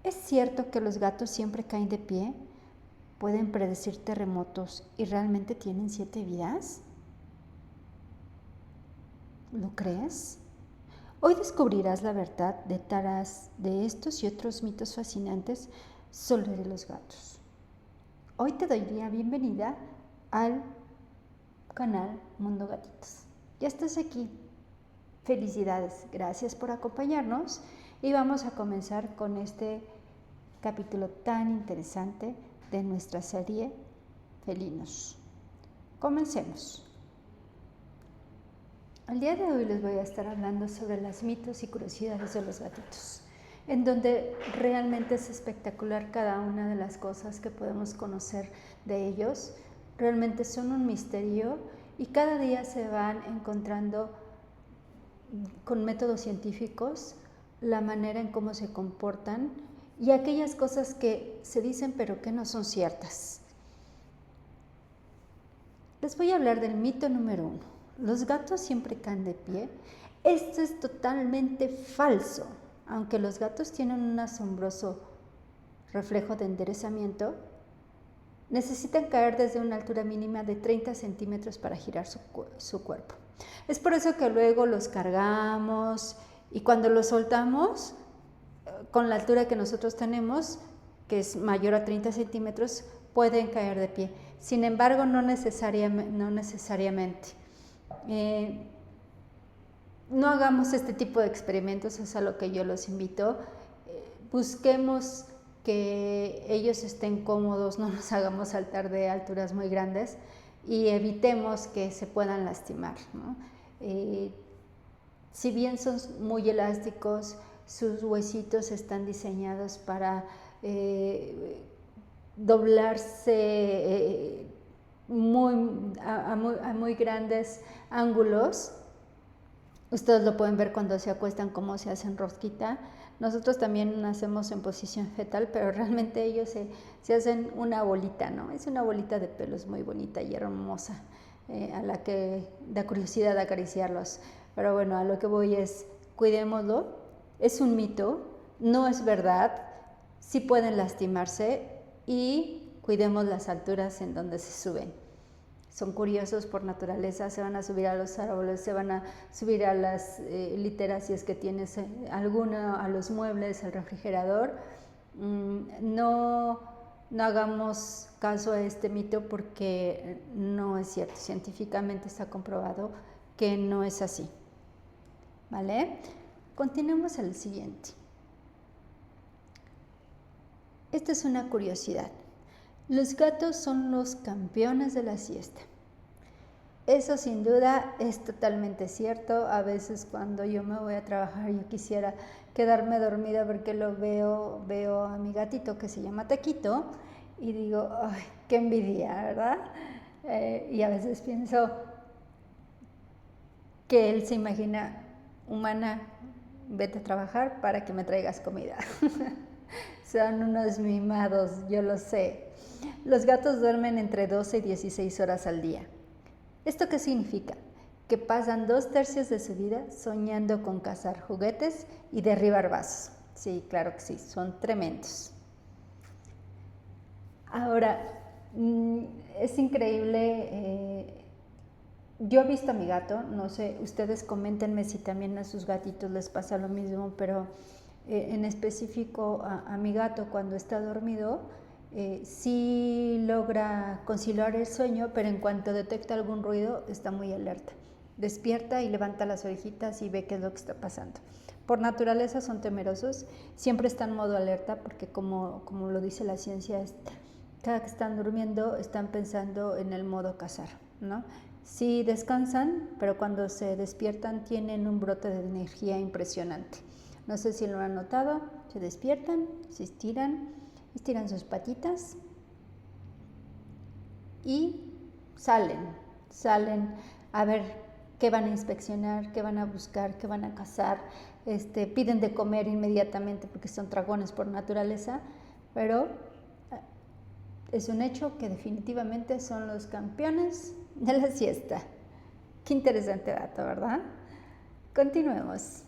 ¿Es cierto que los gatos siempre caen de pie? ¿Pueden predecir terremotos y realmente tienen 7 vidas? ¿Lo crees? Hoy descubrirás la verdad detrás de estos y otros mitos fascinantes sobre los gatos. Hoy te doy la bienvenida al canal Mundo Gatitos. Ya estás aquí. Felicidades, gracias por acompañarnos y vamos a comenzar con este capítulo tan interesante de nuestra serie Felinos. Comencemos. El día de hoy les voy a estar hablando sobre los mitos y curiosidades de los gatitos, en donde realmente es espectacular cada una de las cosas que podemos conocer de ellos. Realmente son un misterio y cada día se van encontrando con métodos científicos la manera en cómo se comportan y aquellas cosas que se dicen pero que no son ciertas. Les voy a hablar del mito número 1. Los gatos siempre caen de pie. Esto es totalmente falso. Aunque los gatos tienen un asombroso reflejo de enderezamiento, necesitan caer desde una altura mínima de 30 centímetros para girar su cuerpo. Es por eso que luego los cargamos y cuando los soltamos, con la altura que nosotros tenemos, que es mayor a 30 centímetros, pueden caer de pie. Sin embargo, no necesariamente. No hagamos este tipo de experimentos, es a lo que yo los invito. Busquemos que ellos estén cómodos, no nos hagamos saltar de alturas muy grandes y evitemos que se puedan lastimar, ¿no? Si bien son muy elásticos, sus huesitos están diseñados para doblarse a muy grandes ángulos. Ustedes lo pueden ver cuando se acuestan, cómo se hacen rosquita. Nosotros también nacemos en posición fetal, pero realmente ellos se hacen una bolita, ¿no? Es una bolita de pelos muy bonita y hermosa, a la que da curiosidad acariciarlos. Pero bueno, a lo que voy es, cuidémoslo. Es un mito, no es verdad. Sí pueden lastimarse y cuidemos las alturas en donde se suben. Son curiosos por naturaleza, se van a subir a los árboles, se van a subir a las literas si es que tienes alguna, a los muebles, al refrigerador. No hagamos caso a este mito porque no es cierto, científicamente está comprobado que no es así. ¿Vale? Continuemos al siguiente. Esta es una curiosidad. Los gatos son los campeones de la siesta. Eso sin duda es totalmente cierto. A veces cuando yo me voy a trabajar yo quisiera quedarme dormida porque veo a mi gatito que se llama Taquito y digo, ay, qué envidia, ¿verdad? Y a veces pienso que él se imagina, humana, vete a trabajar para que me traigas comida. Son unos mimados, yo lo sé. Los gatos duermen entre 12 y 16 horas al día. ¿Esto qué significa? Que pasan 2/3 de su vida soñando con cazar juguetes y derribar vasos. Sí, claro que sí, son tremendos. Ahora, es increíble. Yo he visto a mi gato, no sé, ustedes coméntenme si también a sus gatitos les pasa lo mismo, pero en específico a mi gato cuando está dormido, sí logra conciliar el sueño, pero en cuanto detecta algún ruido está muy alerta. Despierta y levanta las orejitas y ve qué es lo que está pasando. Por naturaleza son temerosos, siempre están en modo alerta porque como lo dice la ciencia, cada que están durmiendo están pensando en el modo cazar, ¿no? Sí descansan, pero cuando se despiertan tienen un brote de energía impresionante. No sé si lo han notado, se despiertan, se estiran sus patitas y salen a ver qué van a inspeccionar, qué van a buscar, qué van a cazar. Piden de comer inmediatamente porque son dragones por naturaleza, pero es un hecho que definitivamente son los campeones de la siesta. Qué interesante dato, ¿verdad? Continuemos.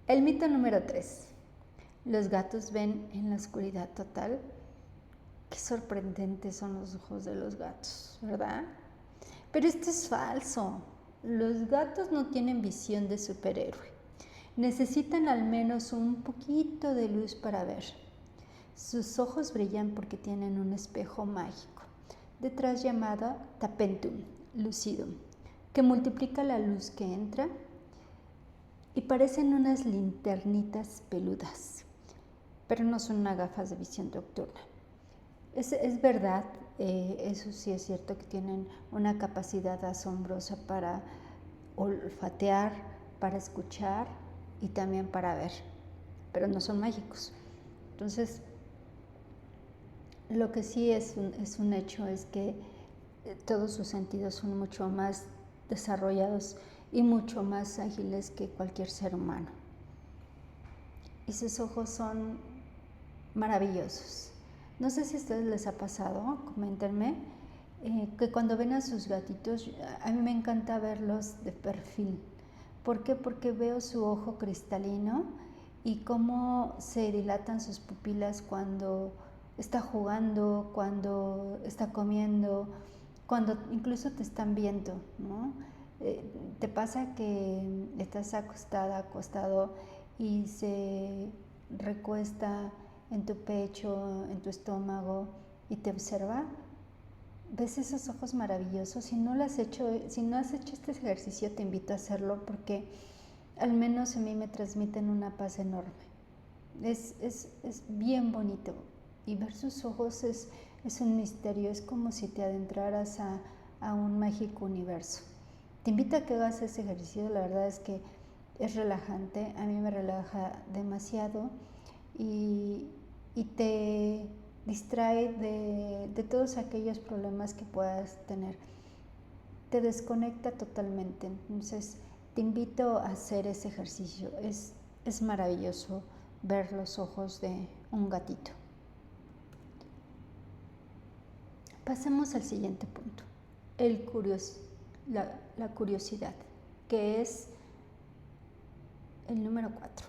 El mito número 3. Los gatos ven en la oscuridad total. Qué sorprendentes son los ojos de los gatos, ¿verdad? Pero esto es falso. Los gatos no tienen visión de superhéroe. Necesitan al menos un poquito de luz para ver. Sus ojos brillan porque tienen un espejo mágico, detrás llamado tapentum lucidum, que multiplica la luz que entra y parecen unas linternitas peludas, pero no son unas gafas de visión nocturna. Es verdad, eso sí es cierto, que tienen una capacidad asombrosa para olfatear, para escuchar y también para ver, pero no son mágicos. Entonces, lo que sí es un hecho es que todos sus sentidos son mucho más desarrollados y mucho más ágiles que cualquier ser humano. Y sus ojos son maravillosos. No sé si a ustedes les ha pasado, coméntenme, que cuando ven a sus gatitos, a mí me encanta verlos de perfil. ¿Por qué? Porque veo su ojo cristalino y cómo se dilatan sus pupilas cuando está jugando, cuando está comiendo, cuando incluso te están viendo, ¿no? Te pasa que estás acostada, acostado y se recuesta en tu pecho, en tu estómago y te observa. ¿Ves esos ojos maravillosos? Si no has hecho este ejercicio, te invito a hacerlo porque al menos a mí me transmiten una paz enorme. Es bien bonito y ver sus ojos es un misterio, es como si te adentraras a un mágico universo. Te invito a que hagas ese ejercicio, la verdad es que es relajante, a mí me relaja demasiado y te distrae de todos aquellos problemas que puedas tener. Te desconecta totalmente. Entonces, te invito a hacer ese ejercicio. Es maravilloso ver los ojos de un gatito. Pasemos al siguiente punto. La curiosidad, que es el número 4.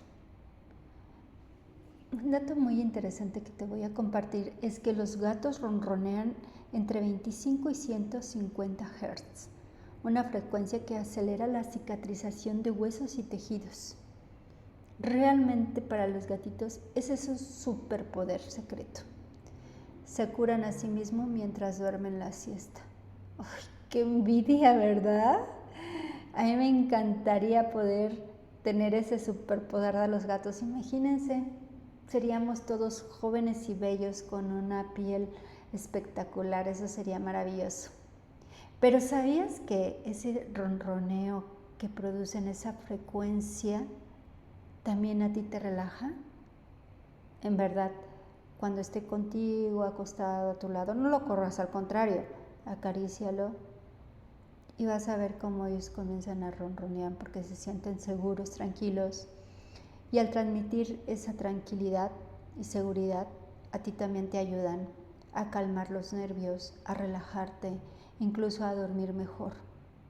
Un dato muy interesante que te voy a compartir es que los gatos ronronean entre 25 y 150 Hz, una frecuencia que acelera la cicatrización de huesos y tejidos. Realmente para los gatitos ese es su superpoder secreto. Se curan a sí mismos mientras duermen la siesta. ¡Ay, qué envidia!, ¿verdad? A mí me encantaría poder tener ese superpoder de los gatos. Imagínense, seríamos todos jóvenes y bellos con una piel espectacular, eso sería maravilloso. Pero ¿sabías que ese ronroneo que producen, esa frecuencia, también a ti te relaja? En verdad, cuando esté contigo, acostado a tu lado, no lo corras, al contrario, acarícialo y vas a ver cómo ellos comienzan a ronronear porque se sienten seguros, tranquilos. Y al transmitir esa tranquilidad y seguridad, a ti también te ayudan a calmar los nervios, a relajarte, incluso a dormir mejor,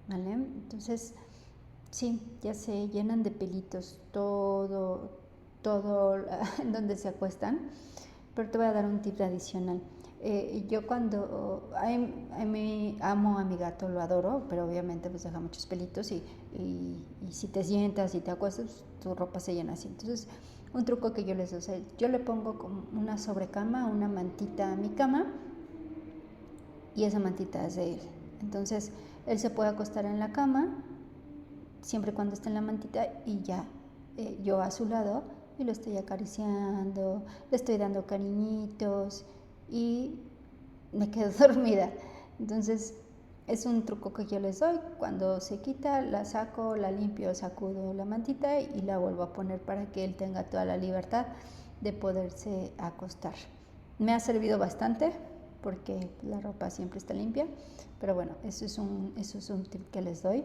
¿vale? Entonces, sí, ya se llenan de pelitos todo en donde se acuestan, pero te voy a dar un tip adicional. Yo cuando a mí amo a mi gato, lo adoro, pero obviamente pues deja muchos pelitos y si te sientas y te acuestas, tu ropa se llena así. Entonces, un truco que yo les doy, o sea, yo le pongo como una sobrecama, una mantita a mi cama y esa mantita es de él. Entonces, él se puede acostar en la cama siempre y cuando esté en la mantita y ya yo a su lado y lo estoy acariciando, le estoy dando cariñitos y me quedo dormida. Entonces es un truco que yo les doy. Cuando se quita, la saco, la limpio, sacudo la mantita y la vuelvo a poner para que él tenga toda la libertad de poderse acostar. Me ha servido bastante porque la ropa siempre está limpia, pero bueno, eso es un tip que les doy.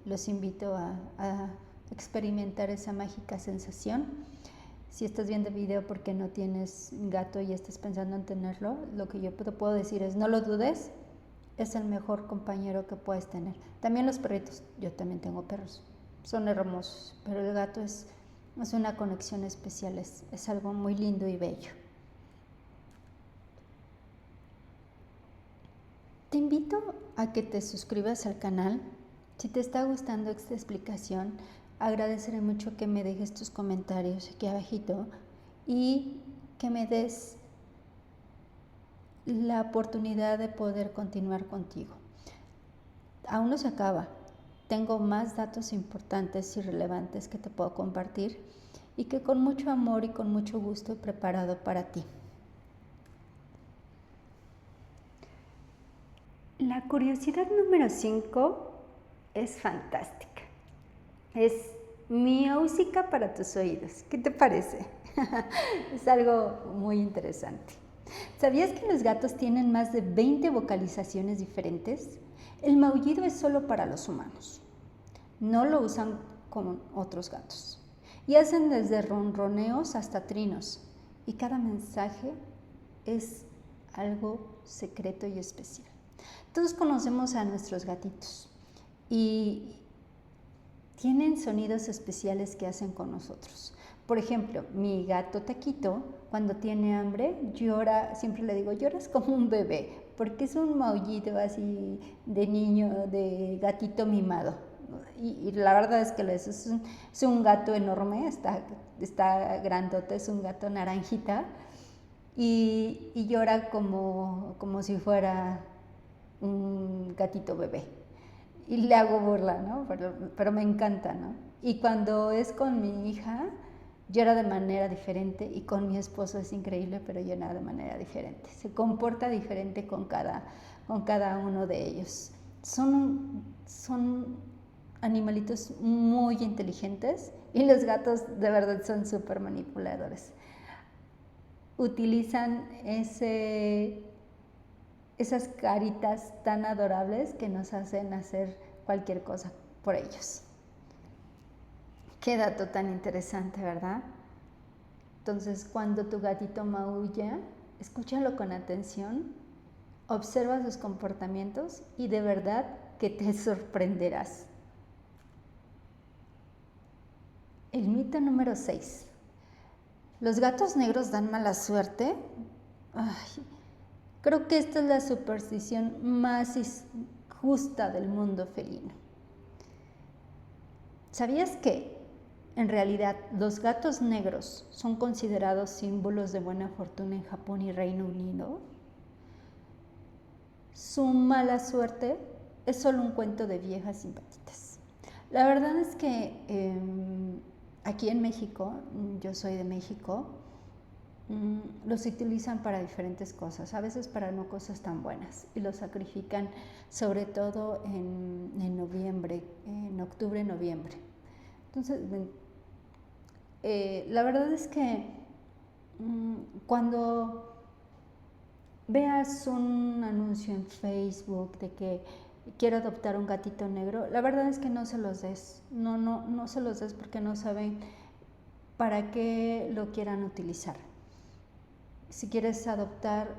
Los invito a experimentar esa mágica sensación. Si estás viendo el video porque no tienes gato y estás pensando en tenerlo, lo que yo te puedo decir es no lo dudes, es el mejor compañero que puedes tener. También los perritos, yo también tengo perros, son hermosos, pero el gato es Es una conexión especial, es algo muy lindo y bello. Te invito a que te suscribas al canal. Si te está gustando esta explicación, agradeceré mucho que me dejes tus comentarios aquí abajito y que me des la oportunidad de poder continuar contigo. Aún no se acaba. Tengo más datos importantes y relevantes que te puedo compartir y que con mucho amor y con mucho gusto he preparado para ti. La curiosidad número 5 es fantástica. Es música para tus oídos. ¿Qué te parece? Es algo muy interesante. ¿Sabías que los gatos tienen más de 20 vocalizaciones diferentes? El maullido es solo para los humanos. No lo usan con otros gatos. Y hacen desde ronroneos hasta trinos. Y cada mensaje es algo secreto y especial. Todos conocemos a nuestros gatitos y tienen sonidos especiales que hacen con nosotros. Por ejemplo, mi gato Taquito, cuando tiene hambre, llora, siempre le digo, lloras como un bebé, porque es un maullido así de niño, de gatito mimado. Y la verdad es que es un gato enorme, está grandote, es un gato naranjita, y llora como si fuera un gatito bebé. Y le hago burla, ¿no? Pero me encanta, ¿no? Y cuando es con mi hija, llora de manera diferente, y con mi esposo es increíble, pero llora de manera diferente. Se comporta diferente con cada uno de ellos. Son animalitos muy inteligentes y los gatos de verdad son súper manipuladores. Utilizan esas caritas tan adorables que nos hacen hacer cualquier cosa por ellos. Qué dato tan interesante, ¿verdad? Entonces, cuando tu gatito maulla, escúchalo con atención, observa sus comportamientos y de verdad que te sorprenderás. El mito número 6. ¿Los gatos negros dan mala suerte? Ay, creo que esta es la superstición más justa del mundo felino. ¿Sabías que, en realidad, los gatos negros son considerados símbolos de buena fortuna en Japón y Reino Unido? Su mala suerte es solo un cuento de viejas simpáticas. La verdad es que aquí en México, yo soy de México, los utilizan para diferentes cosas, a veces para no cosas tan buenas, y los sacrifican sobre todo en noviembre, en octubre, noviembre. Entonces, la verdad es que cuando veas un anuncio en Facebook de que quiero adoptar un gatito negro, la verdad es que no se los des, no se los des, porque no saben para qué lo quieran utilizar. Si quieres adoptar,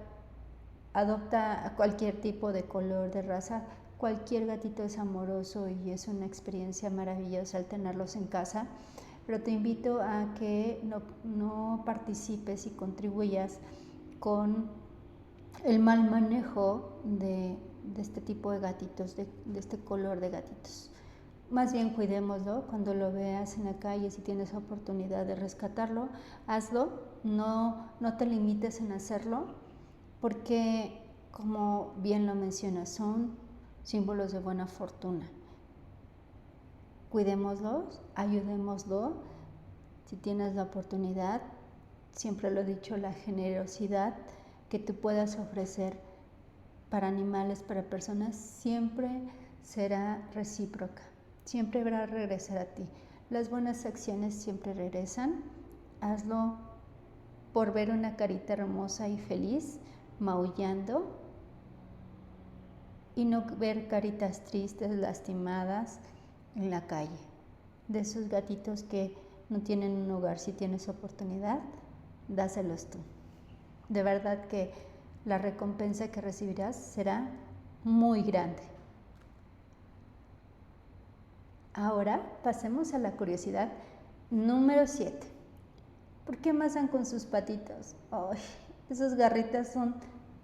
adopta a cualquier tipo de color, de raza. Cualquier gatito es amoroso y es una experiencia maravillosa al tenerlos en casa, pero te invito a que no participes y contribuyas con el mal manejo de este tipo de gatitos, de este color de gatitos. Más bien cuidémoslo. Cuando lo veas en la calle, si tienes oportunidad de rescatarlo, hazlo. No te limites en hacerlo, porque, como bien lo mencionas, son símbolos de buena fortuna. Cuidémoslos, ayudémoslo. Si tienes la oportunidad, siempre lo he dicho, la generosidad que tú puedas ofrecer para animales, para personas, siempre será recíproca. Siempre va a regresar a ti. Las buenas acciones siempre regresan. Hazlo por ver una carita hermosa y feliz, maullando, y no ver caritas tristes, lastimadas en la calle. De esos gatitos que no tienen un hogar, si tienes oportunidad, dáselos tú. De verdad que la recompensa que recibirás será muy grande. Ahora pasemos a la curiosidad Número 7. ¿Por qué amasan con sus patitas? Ay, esas garritas son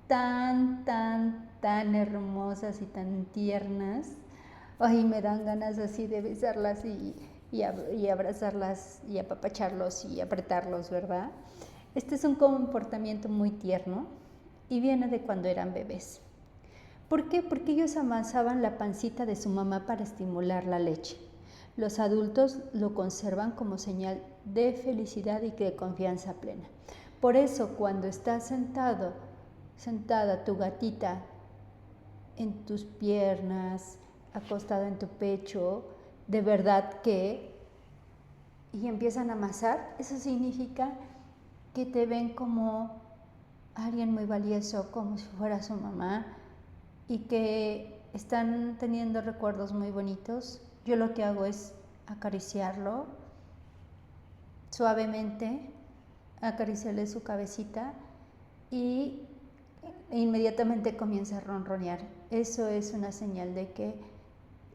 tan hermosas y tan tiernas. Ay, me dan ganas así de besarlas y abrazarlas y apapacharlos y apretarlos, ¿verdad? Este es un comportamiento muy tierno y viene de cuando eran bebés. ¿Por qué? Porque ellos amasaban la pancita de su mamá para estimular la leche. Los adultos lo conservan como señal de felicidad y de confianza plena. Por eso, cuando estás sentada tu gatita en tus piernas, acostada en tu pecho, de verdad y empiezan a amasar, eso significa que te ven como alguien muy valioso, como si fuera su mamá, y que están teniendo recuerdos muy bonitos. Yo lo que hago es acariciarlo suavemente, acariciarle su cabecita y inmediatamente comienza a ronronear. Eso es una señal de que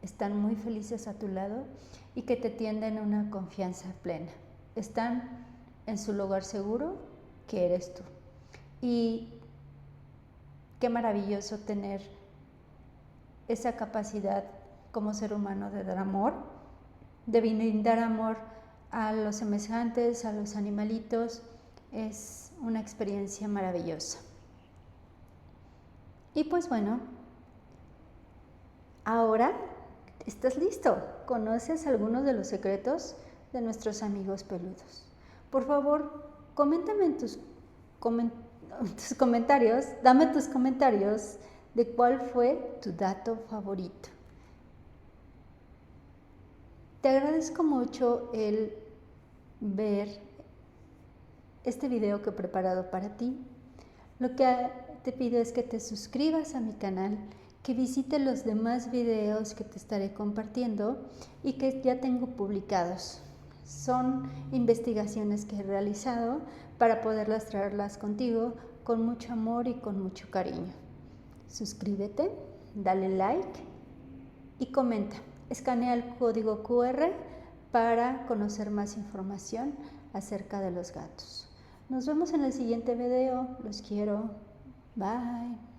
están muy felices a tu lado y que te tienden una confianza plena. Están en su lugar seguro, que eres tú. Y qué maravilloso tener esa capacidad como ser humano de dar amor, de brindar amor a los semejantes, a los animalitos. Es una experiencia maravillosa. Y pues bueno, ahora estás listo. ¿Conoces algunos de los secretos de nuestros amigos peludos? Por favor, coméntame en tus comentarios, dame tus comentarios de cuál fue tu dato favorito. Te agradezco mucho el ver este video que he preparado para ti. Lo que te pido es que te suscribas a mi canal, que visites los demás videos que te estaré compartiendo y que ya tengo publicados. Son investigaciones que he realizado para poderlas traerlas contigo con mucho amor y con mucho cariño. Suscríbete, dale like y comenta. Escanea el código QR para conocer más información acerca de los gatos. Nos vemos en el siguiente video. Los quiero. Bye.